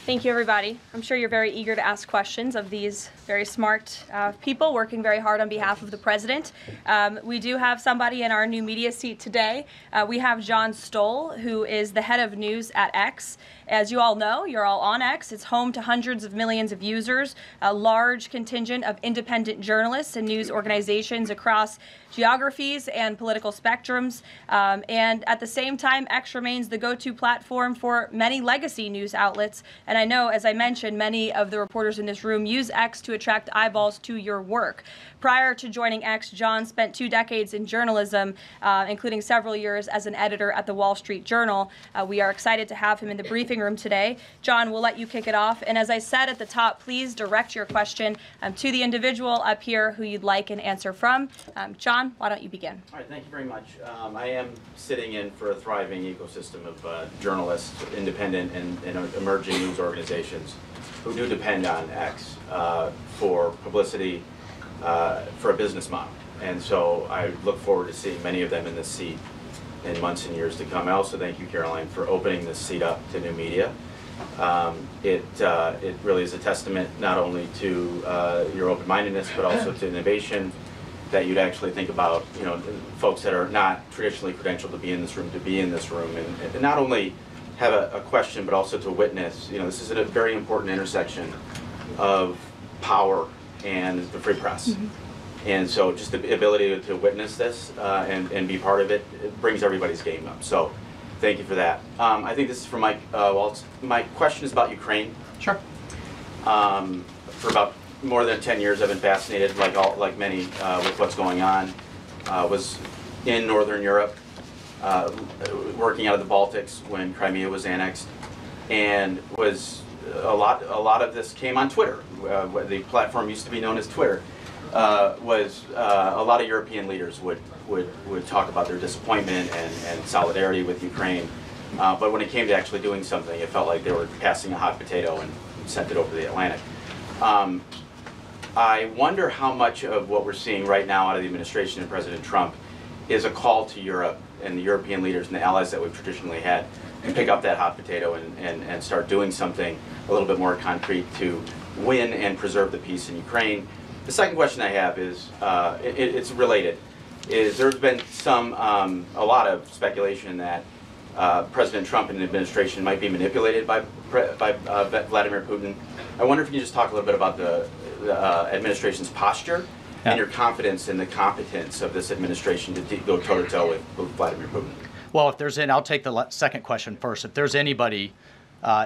Thank you, everybody. I'm sure you're very eager to ask questions of these very smart people working very hard on behalf of the president. We do have somebody in our new media seat today. We have John Stoll, who is the head of news at X. As you all know, you're all on X. It's home to hundreds of millions of users, a large contingent of independent journalists and news organizations across geographies and political spectrums. And at the same time, X remains the go-to platform for many legacy news outlets. And I know, as I mentioned, many of the reporters in this room use X to attract eyeballs to your work. Prior to joining X, John spent 2 decades in journalism, including several years as an editor at the Wall Street Journal. We are excited to have him in the briefing room today. John, we'll let you kick it off. And as I said at the top, please direct your question to the individual up here who you'd like an answer from. John, why don't you begin? All right, thank you very much. I am sitting in for a thriving ecosystem of journalists, independent and emerging news organizations who do depend on X for publicity, for a business model. And so I look forward to seeing many of them in this seat in months and years to come. I also thank you, Karoline, for opening this seat up to new media. It really is a testament not only to your open-mindedness, but also to innovation, that you'd actually think about, folks that are not traditionally credentialed to be in this room, and not only have a question, but also to witness. This is a very important intersection of power and the free press. Mm-hmm. And so just the ability to witness this and be part of it, it brings everybody's game up. So thank you for that. I think this is for Mike Waltz. My question is about Ukraine. Sure. For about more than 10 years, I've been fascinated, like many, with what's going on. Was in Northern Europe, working out of the Baltics when Crimea was annexed, and was a lot of this came on Twitter. The platform used to be known as Twitter. Was a lot of European leaders would talk about their disappointment and solidarity with Ukraine, but when it came to actually doing something, it felt like they were passing a hot potato and sent it over the Atlantic. I wonder how much of what we're seeing right now out of the administration and President Trump is a call to Europe and the European leaders and the allies that we've traditionally had to pick up that hot potato and start doing something a little bit more concrete to win and preserve the peace in Ukraine. The second question I have is, it's related, is there's been a lot of speculation that President Trump and the administration might be manipulated by Vladimir Putin. I wonder if you can just talk a little bit about the administration's posture and your confidence in the competence of this administration to go toe-to-toe with Vladimir Putin. Well, I'll take the second question first. If there's anybody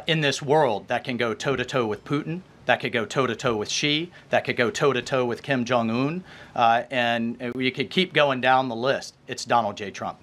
in this world that can go toe-to-toe with Putin, that could go toe-to-toe with Xi, that could go toe-to-toe with Kim Jong-un, and we could keep going down the list, it's Donald J. Trump.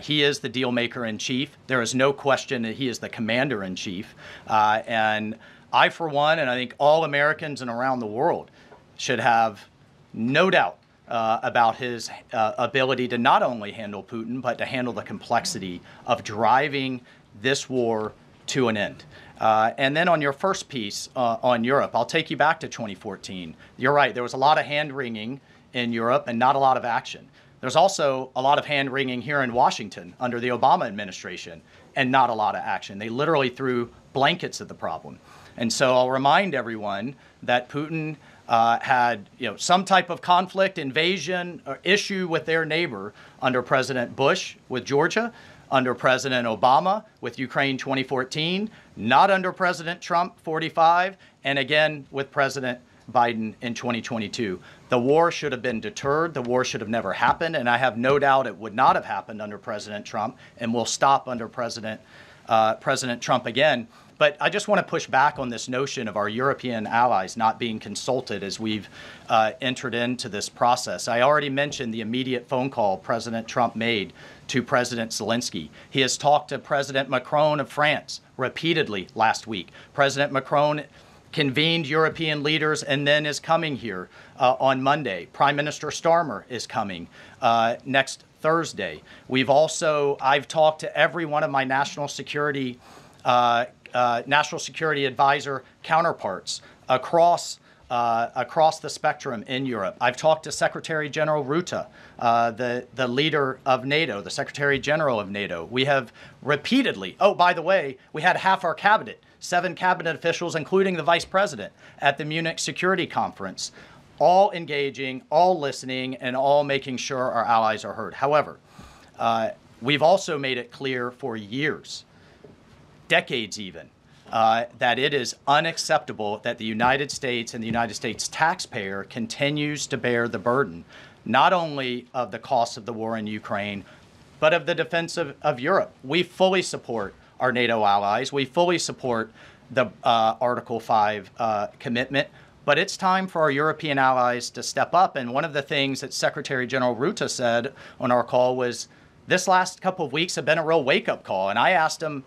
He is the deal maker in chief. There is no question that he is the commander in chief. And I, for one, and I think all Americans and around the world should have no doubt about his ability to not only handle Putin, but to handle the complexity of driving this war to an end. And then on your first piece on Europe, I'll take you back to 2014. You're right, there was a lot of hand-wringing in Europe and not a lot of action. There's also a lot of hand-wringing here in Washington under the Obama administration and not a lot of action. They literally threw blankets at the problem. And so I'll remind everyone that Putin had some type of conflict, invasion, or issue with their neighbor under President Bush with Georgia, under President Obama with Ukraine 2014, not under President Trump 45, and again with President Biden in 2022. The war should have been deterred. The war should have never happened, and I have no doubt it would not have happened under President Trump and will stop under President Trump again. But I just want to push back on this notion of our European allies not being consulted as we've entered into this process. I already mentioned the immediate phone call President Trump made to President Zelensky. He has talked to President Macron of France repeatedly last week. President Macron convened European leaders and then is coming here on Monday. Prime Minister Starmer is coming next Thursday. I've talked to every one of my national security advisor counterparts across the spectrum in Europe. I've talked to Secretary General Rutte, the leader of NATO, the Secretary General of NATO. We have repeatedly, oh, by the way, we had half our cabinet 7 cabinet officials, including the vice president, at the Munich Security Conference, all engaging, all listening, and all making sure our allies are heard. However, we've also made it clear for years, decades even, that it is unacceptable that the United States and the United States taxpayer continues to bear the burden, not only of the cost of the war in Ukraine, but of the defense of Europe. We fully support our NATO allies. We fully support the Article 5 commitment, but it's time for our European allies to step up. And one of the things that Secretary General Rutte said on our call was, this last couple of weeks have been a real wake-up call. And I asked him,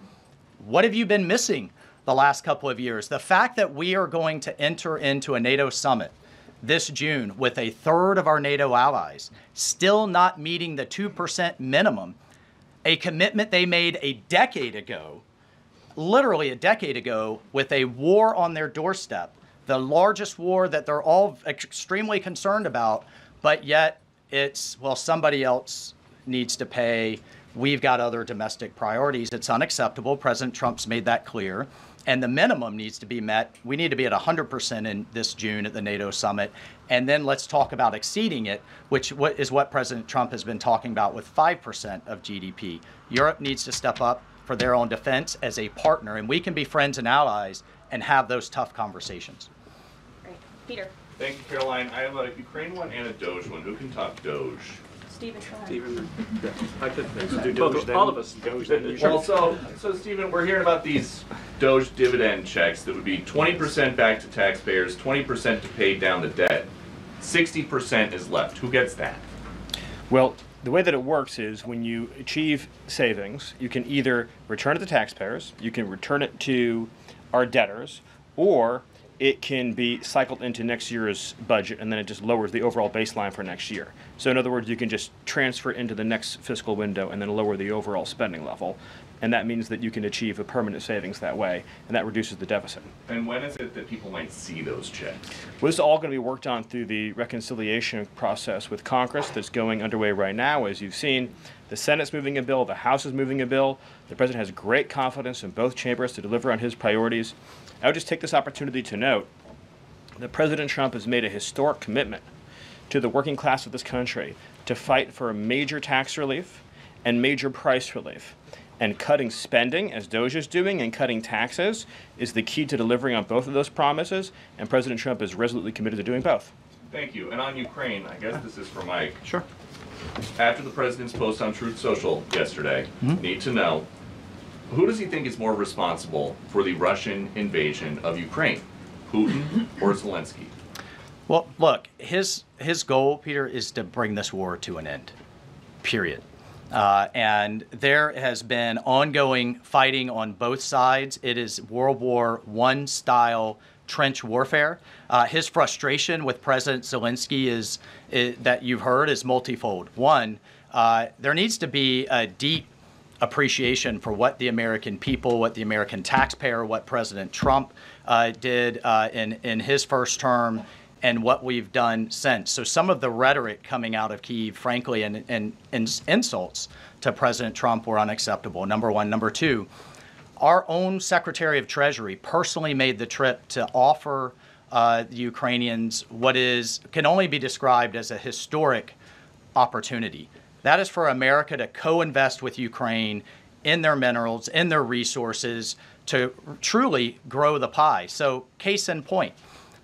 what have you been missing the last couple of years? The fact that we are going to enter into a NATO summit this June with a third of our NATO allies still not meeting the 2% minimum, a commitment they made a decade ago, literally a decade ago, with a war on their doorstep, the largest war that they're all extremely concerned about, but yet it's, well, somebody else needs to pay. We've got other domestic priorities. It's unacceptable. President Trump's made that clear. And the minimum needs to be met. We need to be at 100% in this June at the NATO summit. And then let's talk about exceeding it, which is what President Trump has been talking about with 5% of GDP. Europe needs to step up for their own defense as a partner, and we can be friends and allies and have those tough conversations. Great. Peter. Thank you, Caroline. I have a Ukraine one and a Doge one. Who can talk Doge? Stephen, go ahead. Stephen, I could do Doge then. All of us. Doge then. Well, so Stephen, we're hearing about these Doge dividend checks that would be 20% back to taxpayers, 20% to pay down the debt, 60% is left. Who gets that? Well, the way that it works is when you achieve savings, you can either return it to taxpayers, you can return it to our debtors, or it can be cycled into next year's budget, and then it just lowers the overall baseline for next year. So in other words, you can just transfer it into the next fiscal window and then lower the overall spending level. And that means that you can achieve a permanent savings that way, and that reduces the deficit. And when is it that people might see those checks? Well, this is all going to be worked on through the reconciliation process with Congress that's going underway right now. As you've seen, the Senate's moving a bill, the House is moving a bill. The President has great confidence in both chambers to deliver on his priorities. I would just take this opportunity to note that President Trump has made a historic commitment to the working class of this country to fight for major tax relief and major price relief. And cutting spending, as Doge is doing, and cutting taxes is the key to delivering on both of those promises, and President Trump is resolutely committed to doing both. Thank you. And on Ukraine, I guess this is for Mike. Sure. After the President's post on Truth Social yesterday, need to know, who does he think is more responsible for the Russian invasion of Ukraine, Putin or Zelensky? Well, look, his goal, Peter, is to bring this war to an end, period. And there has been ongoing fighting on both sides. It is World War I style trench warfare. His frustration with President Zelensky is that you've heard is multifold. One, there needs to be a deep appreciation for what the American people, what the American taxpayer, what President Trump did in his first term, and what we've done since. So some of the rhetoric coming out of Kyiv, frankly, and insults to President Trump were unacceptable, number one. Number two, our own Secretary of Treasury personally made the trip to offer the Ukrainians what can only be described as a historic opportunity. That is for America to co-invest with Ukraine in their minerals, in their resources, to truly grow the pie. So case in point,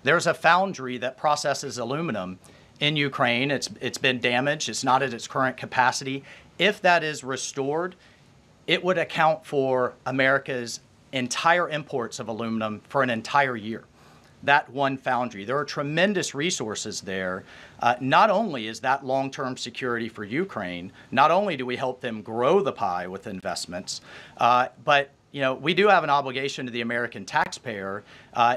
there's a foundry that processes aluminum in Ukraine. It's been damaged. It's not at its current capacity. If that is restored, it would account for America's entire imports of aluminum for an entire year. That one foundry. There are tremendous resources there. Not only is that long-term security for Ukraine, not only do we help them grow the pie with investments, but we do have an obligation to the American taxpayer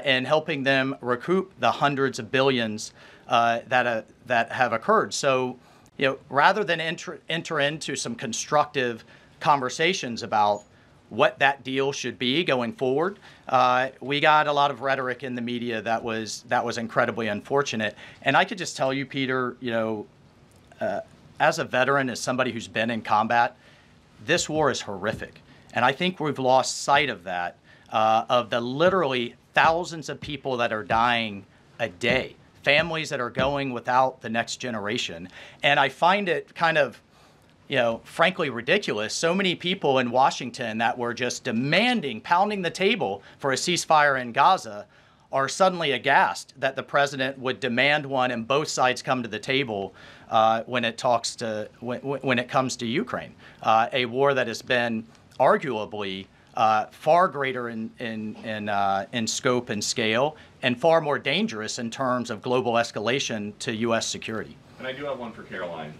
in helping them recoup the hundreds of billions that have occurred. So, rather than enter into some constructive conversations about what that deal should be going forward, we got a lot of rhetoric in the media that was incredibly unfortunate. And I could just tell you, Peter, as a veteran, as somebody who's been in combat, this war is horrific. And I think we've lost sight of that of the literally thousands of people that are dying a day, families that are going without the next generation. And I find it kind of, frankly ridiculous. So many people in Washington that were just demanding, pounding the table for a ceasefire in Gaza are suddenly aghast that the president would demand one and both sides come to the table when it comes to Ukraine, a war that has been arguably far greater in scope and scale and far more dangerous in terms of global escalation to U.S. security. And I do have one for Karoline.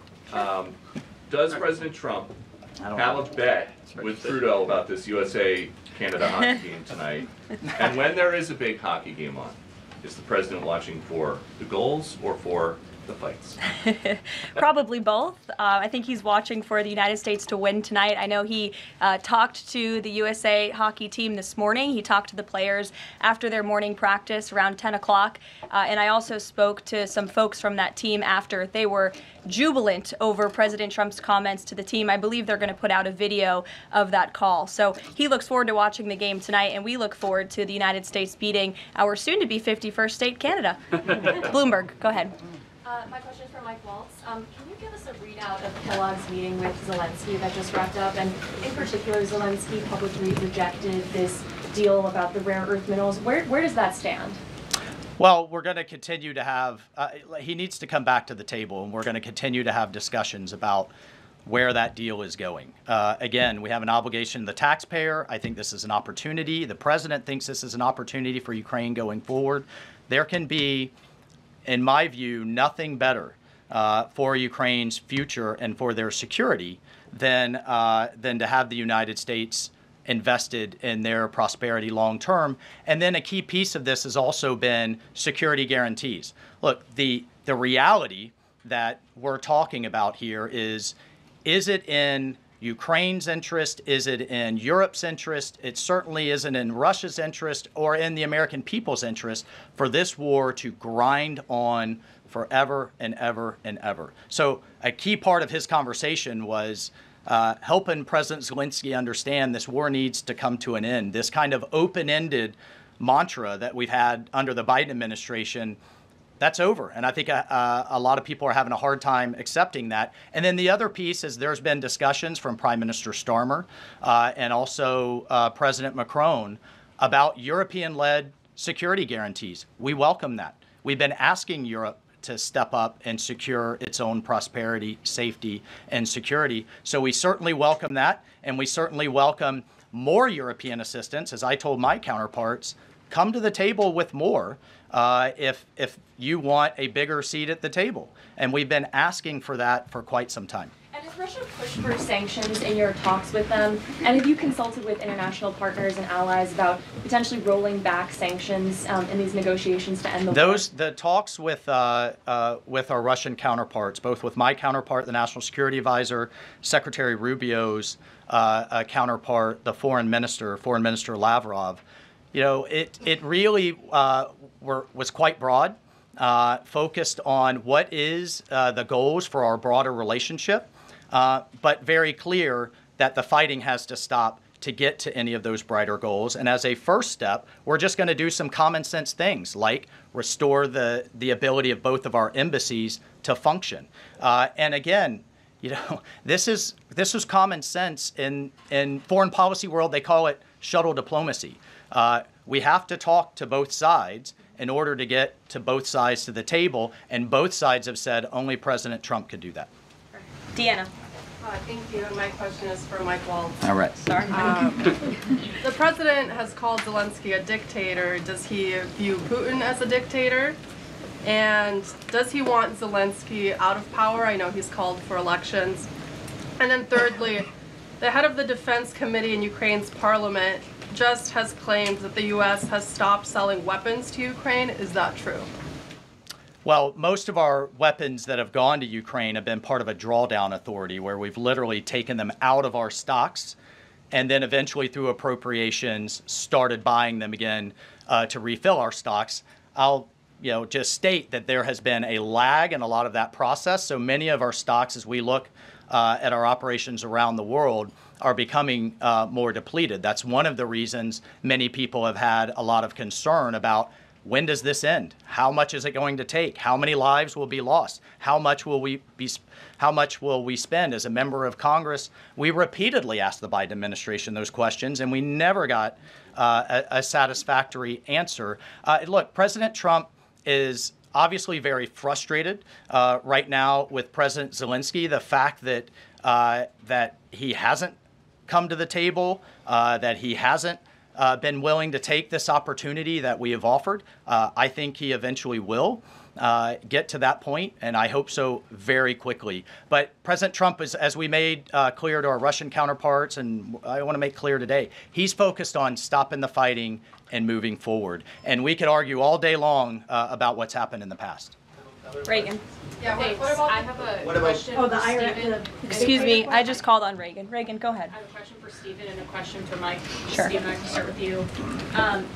Does President Trump have a bet with Trudeau about this USA-Canada hockey game tonight? And when there is a big hockey game on, is the president watching for the goals or for the fights? Probably both. I think he's watching for the United States to win tonight. I know he talked to the USA hockey team this morning. He talked to the players after their morning practice around 10 o'clock. And I also spoke to some folks from that team after. They were jubilant over President Trump's comments to the team. I believe they're going to put out a video of that call. So he looks forward to watching the game tonight, and we look forward to the United States beating our soon-to-be 51st state, Canada. Bloomberg, go ahead. My question is for Mike Waltz. Can you give us a readout of Kellogg's meeting with Zelensky that just wrapped up? And in particular, Zelensky publicly rejected this deal about the rare earth minerals. Where does that stand? Well, we're going to continue to have, he needs to come back to the table, and we're going to continue to have discussions about where that deal is going. Again, we have an obligation to the taxpayer. I think this is an opportunity. The president thinks this is an opportunity for Ukraine going forward. There can be, in my view, nothing better for Ukraine's future and for their security than to have the United States invested in their prosperity long term. And then a key piece of this has also been security guarantees. Look, the reality that we're talking about here is it in Ukraine's interest? Is it in Europe's interest? It certainly isn't in Russia's interest or in the American people's interest for this war to grind on forever and ever and ever. So a key part of his conversation was helping President Zelensky understand this war needs to come to an end. This kind of open-ended mantra that we've had under the Biden administration, that's over. And I think a lot of people are having a hard time accepting that. And then the other piece is there's been discussions from Prime Minister Starmer and also President Macron about European-led security guarantees. We welcome that. We've been asking Europe to step up and secure its own prosperity, safety, and security. So we certainly welcome that, and we certainly welcome more European assistance. As I told my counterparts, come to the table with more if you want a bigger seat at the table. And we've been asking for that for quite some time. And has Russia pushed for sanctions in your talks with them? And have you consulted with international partners and allies about potentially rolling back sanctions in these negotiations to end the war? The talks with our Russian counterparts, both with my counterpart, the National Security Advisor, Secretary Rubio's counterpart, the Foreign Minister Lavrov, it really was quite broad, focused on what is the goals for our broader relationship, but very clear that the fighting has to stop to get to any of those brighter goals. And as a first step, we're just going to do some common sense things like restore the ability of both of our embassies to function. And again, this is common sense in foreign policy world. They call it shuttle diplomacy. We have to talk to both sides in order to get to both sides to the table, and both sides have said only President Trump could do that. Deanna. Thank you, and my question is for Mike Waltz. All right. Sorry. The president has called Zelensky a dictator. Does he view Putin as a dictator? And does he want Zelensky out of power? I know he's called for elections. And then thirdly, the head of the Defense Committee in Ukraine's parliament just has claimed that the U.S. has stopped selling weapons to Ukraine. Is that true? Well, most of our weapons that have gone to Ukraine have been part of a drawdown authority where we've literally taken them out of our stocks and then eventually through appropriations started buying them again to refill our stocks. I'll just state that there has been a lag in a lot of that process. So many of our stocks, as we look at our operations around the world, are becoming more depleted. That's one of the reasons many people have had a lot of concern about when does this end? How much is it going to take? How many lives will be lost? How much will we spend? As a member of Congress, we repeatedly asked the Biden administration those questions, and we never got a satisfactory answer. Look, President Trump is obviously very frustrated right now with President Zelensky. The fact that that he hasn't come to the table, that he hasn't been willing to take this opportunity that we have offered. I think he eventually will get to that point, and I hope so very quickly. But President Trump, is, as we made clear to our Russian counterparts, and I want to make clear today, he's focused on stopping the fighting and moving forward. And we could argue all day long about what's happened in the past. Reagan. Yeah, what about, I have a question Oh, the for IRS. Stephen. Excuse me, I just called on Reagan. Reagan, go ahead. I have a question for Stephen and a question for Mike. Sure. Stephen, I can start with you.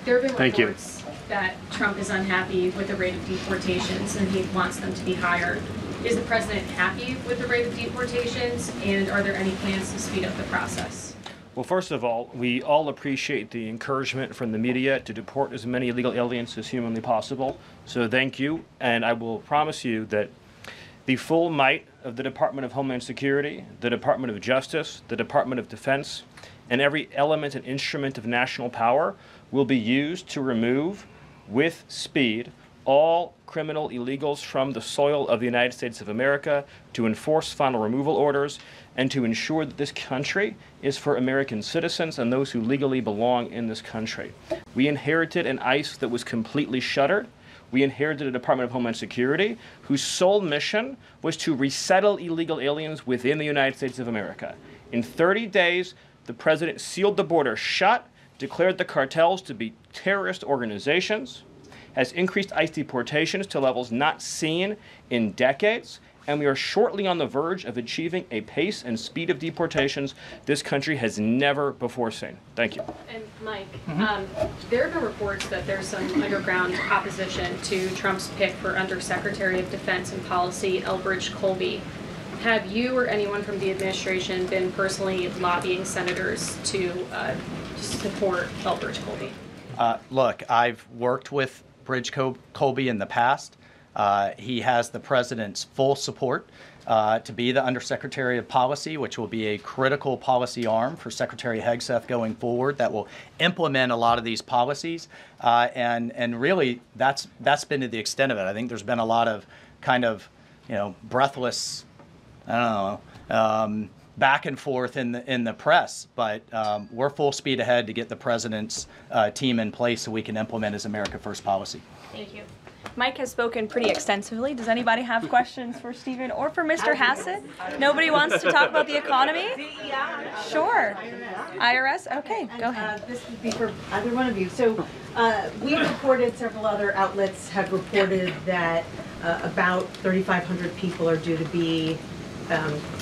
There have been reports that Trump is unhappy with the rate of deportations and he wants them to be higher. Is the president happy with the rate of deportations, and are there any plans to speed up the process? Well, first of all, we all appreciate the encouragement from the media to deport as many illegal aliens as humanly possible. So thank you, and I will promise you that the full might of the Department of Homeland Security, the Department of Justice, the Department of Defense, and every element and instrument of national power will be used to remove, with speed, all criminal illegals from the soil of the United States of America, to enforce final removal orders, and to ensure that this country is for American citizens and those who legally belong in this country. We inherited an ICE that was completely shuttered. We inherited a Department of Homeland Security whose sole mission was to resettle illegal aliens within the United States of America. In 30 days, the president sealed the border shut, declared the cartels to be terrorist organizations, has increased ICE deportations to levels not seen in decades, and we are shortly on the verge of achieving a pace and speed of deportations this country has never before seen. Thank you. And Mike, there have been reports that there's some underground opposition to Trump's pick for Undersecretary of Defense and Policy, Elbridge Colby. Have you or anyone from the administration been personally lobbying senators to support Elbridge Colby? Look, I've worked with Bridge Colby in the past. He has the president's full support to be the Undersecretary of Policy, which will be a critical policy arm for Secretary Hegseth going forward that will implement a lot of these policies. And really, that's been to the extent of it. I think there's been a lot of kind of, breathless, I don't know, back and forth in the press, but we're full speed ahead to get the president's team in place so we can implement his America First policy. Thank you. Mike has spoken pretty extensively. Does anybody have questions for Stephen or for Mr. Hassett? Nobody wants to talk about the economy? Sure. IRS? Okay, go ahead. This would be for either one of you. So we've reported, several other outlets have reported that about 3,500 people are due to be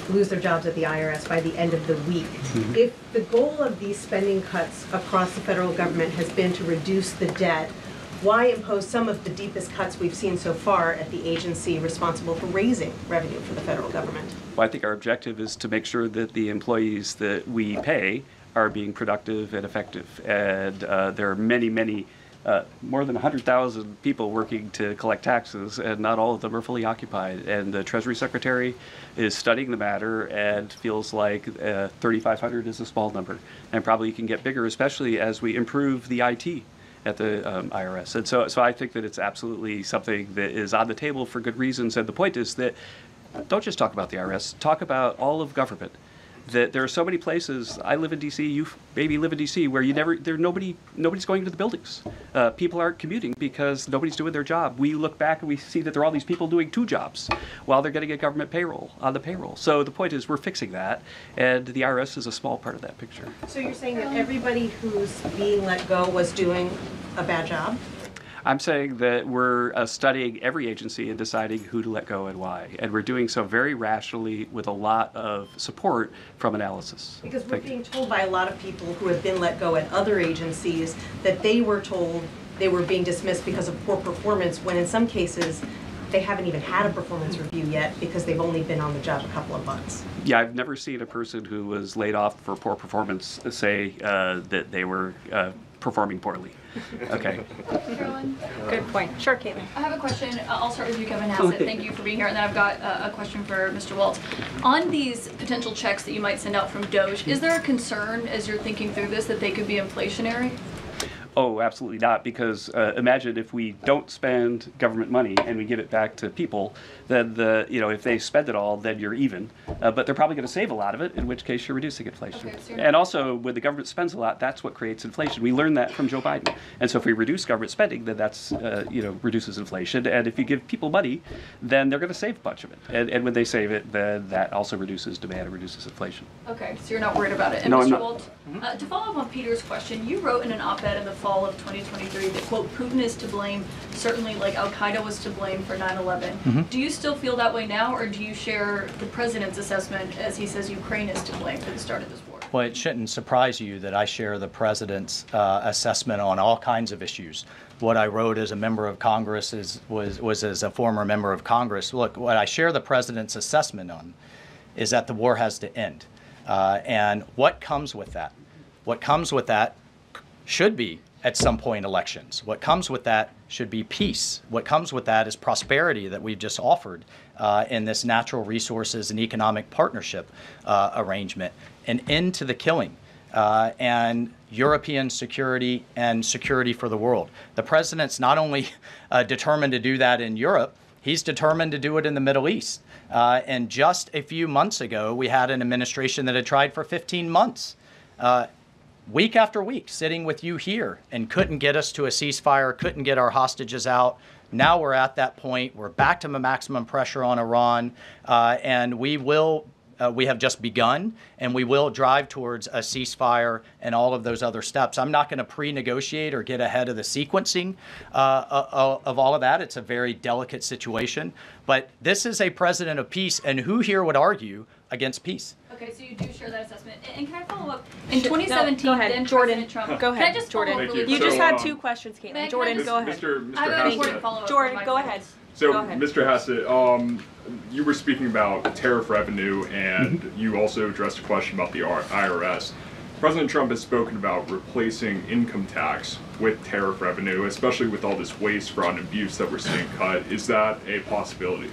lose their jobs at the IRS by the end of the week. Mm-hmm. If the goal of these spending cuts across the federal government has been to reduce the debt, why impose some of the deepest cuts we've seen so far at the agency responsible for raising revenue for the federal government? Well, I think our objective is to make sure that the employees that we pay are being productive and effective. And there are many, more than 100,000 people working to collect taxes, and not all of them are fully occupied. And the Treasury Secretary is studying the matter and feels like 3,500 is a small number, and probably can get bigger, especially as we improve the IT at the IRS. And so I think that it's absolutely something that is on the table for good reasons. And the point is that don't just talk about the IRS, talk about all of government. That there are so many places. I live in D.C. You maybe live in D.C. where nobody's going to the buildings. People aren't commuting because nobody's doing their job. We look back and we see that there are all these people doing 2 jobs while they're getting a government payroll on the payroll. So the point is we're fixing that, and the IRS is a small part of that picture. So you're saying that everybody who's being let go was doing a bad job? I'm saying that we're studying every agency and deciding who to let go and why. And we're doing so very rationally with a lot of support from analysis. Because we're being told by a lot of people who have been let go at other agencies that they were told they were being dismissed because of poor performance, when in some cases they haven't even had a performance review yet because they've only been on the job a couple of months. Yeah, I've never seen a person who was laid off for poor performance say that they were performing poorly. Okay. Karoline? Good point. Sure, Caitlin. I have a question. I'll start with you, Kevin Hassett. Thank you for being here. And then I've got a question for Mr. Waltz. On these potential checks that you might send out from Doge, is there a concern as you're thinking through this that they could be inflationary? Oh, absolutely not, because imagine if we don't spend government money and we give it back to people, then if they spend it all, then you're even. But they're probably going to save a lot of it, in which case you're reducing inflation. Okay, so and also, when the government spends a lot, that's what creates inflation. We learned that from Joe Biden. And so if we reduce government spending, then that's reduces inflation. And if you give people money, then they're going to save a bunch of it. And when they save it, then that also reduces demand and reduces inflation. Okay, so you're not worried about it. And No, I'm Mr. not. Waltz, to follow up on Peter's question, you wrote in an op-ed in the fall of 2023 that, quote, Putin is to blame, certainly like Al-Qaeda was to blame for 9/11. Do you still feel that way now, or do you share the president's assessment as he says Ukraine is to blame for the start of this war? Well, it shouldn't surprise you that I share the president's assessment on all kinds of issues. What I wrote as a member of Congress was as a former member of Congress. Look, what I share the president's assessment on is that the war has to end. And what comes with that? What comes with that should be, at some point, elections. What comes with that should be peace. What comes with that is prosperity that we've just offered in this natural resources and economic partnership arrangement, an end to the killing, and European security and security for the world. The president's not only determined to do that in Europe, he's determined to do it in the Middle East. And just a few months ago, we had an administration that had tried for 15 months. Week after week, sitting with you here and couldn't get us to a ceasefire, couldn't get our hostages out. Now we're at that point. We're back to maximum pressure on Iran, and we have just begun, and we will drive towards a ceasefire and all of those other steps. I'm not going to pre-negotiate or get ahead of the sequencing of all of that. It's a very delicate situation, but this is a president of peace, and who here would argue against peace? Okay, so you do share that assessment. And can I follow up? In 2017, go ahead, then Jordan. President Trump. Go ahead, Can I just follow Jordan. up really You quick? just had two questions, May I- Caitlin. Jordan, can I go ahead. Mr. I have an important Hassett. follow-up. Jordan, from go my ahead. So, Go ahead. Mr. Hassett, you were speaking about tariff revenue, and you also addressed a question about the IRS. President Trump has spoken about replacing income tax with tariff revenue, especially with all this waste, fraud, and abuse that we're seeing cut. Is that a possibility?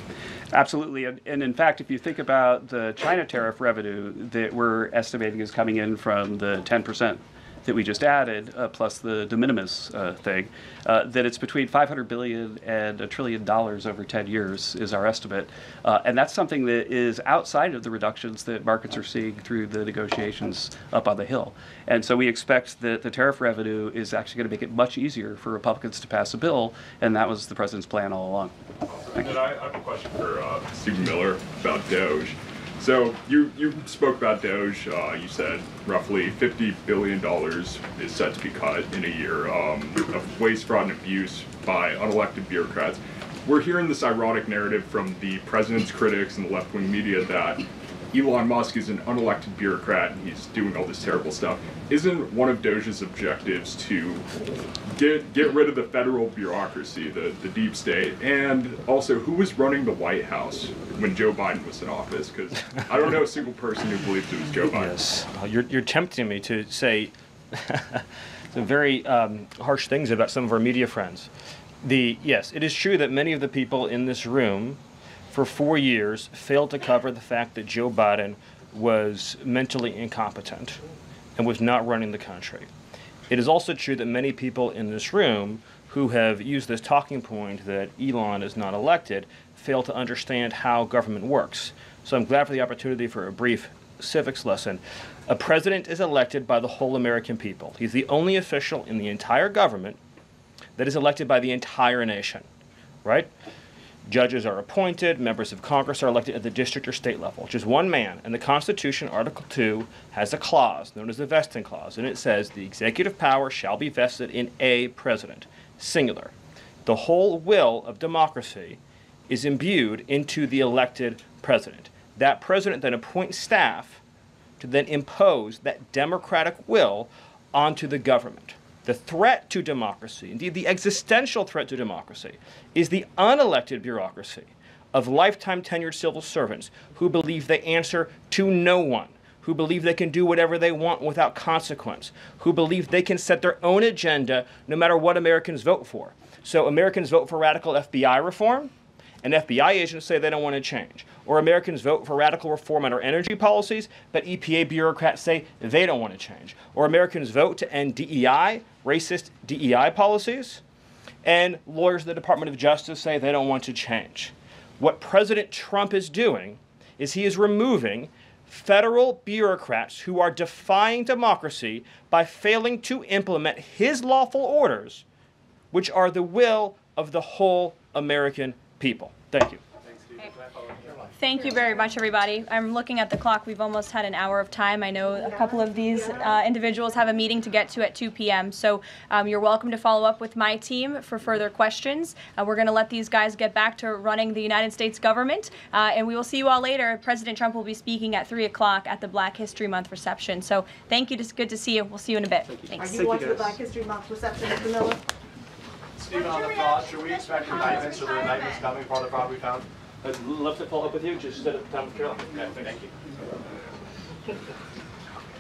Absolutely. And in fact, if you think about the China tariff revenue that we're estimating is coming in from the 10% that we just added, plus the de minimis thing, that it's between $500 billion and $1 trillion over 10 years is our estimate. And that's something that is outside of the reductions that markets are seeing through the negotiations up on the Hill. And so we expect that the tariff revenue is actually going to make it much easier for Republicans to pass a bill, and that was the president's plan all along. And then I have a question for Stephen Miller about Doge. So you spoke about Doge. You said roughly $50 billion is set to be cut in a year of waste, fraud, and abuse by unelected bureaucrats. We're hearing this ironic narrative from the president's critics and the left-wing media that Elon Musk is an unelected bureaucrat and he's doing all this terrible stuff. Isn't one of Doge's objectives to get rid of the federal bureaucracy, the deep state? And also, who was running the White House when Joe Biden was in office? Because I don't know a single person who believes it was Joe Biden. Yes, you're tempting me to say some very harsh things about some of our media friends. Yes, it is true that many of the people in this room for 4 years failed to cover the fact that Joe Biden was mentally incompetent and was not running the country. It is also true that many people in this room who have used this talking point that Elon is not elected fail to understand how government works. So I'm glad for the opportunity for a brief civics lesson. A president is elected by the whole American people. He's the only official in the entire government that is elected by the entire nation, right? Judges are appointed, members of Congress are elected at the district or state level, just one man. And the Constitution, Article 2, has a clause known as the vesting clause, and it says the executive power shall be vested in a president, singular. The whole will of democracy is imbued into the elected president. That president then appoints staff to then impose that democratic will onto the government. The threat to democracy, indeed the existential threat to democracy, is the unelected bureaucracy of lifetime tenured civil servants who believe they answer to no one, who believe they can do whatever they want without consequence, who believe they can set their own agenda no matter what Americans vote for. So Americans vote for radical FBI reform, and FBI agents say they don't want to change. Or Americans vote for radical reform on our energy policies, but EPA bureaucrats say they don't want to change. Or Americans vote to end DEI, racist DEI policies, and lawyers at the Department of Justice say they don't want to change. What President Trump is doing is he is removing federal bureaucrats who are defying democracy by failing to implement his lawful orders, which are the will of the whole American people. Thank you. Thank you very much, everybody. I'm looking at the clock. We've almost had an hour of time. I know a couple of these individuals have a meeting to get to at 2 p.m. So you're welcome to follow up with my team for further questions. We're going to let these guys get back to running the United States government. And we will see you all later. President Trump will be speaking at 3 o'clock at the Black History Month reception. So thank you. It's good to see you. We'll see you in a bit. Thanks. Are you going to the Black History Month reception, Mr. Miller? Stephen, on the fraud, should we expect indictments or the indictments coming for the fraud we found? I'd love to follow up with you. Just at a time with Caroline. Okay, thank you.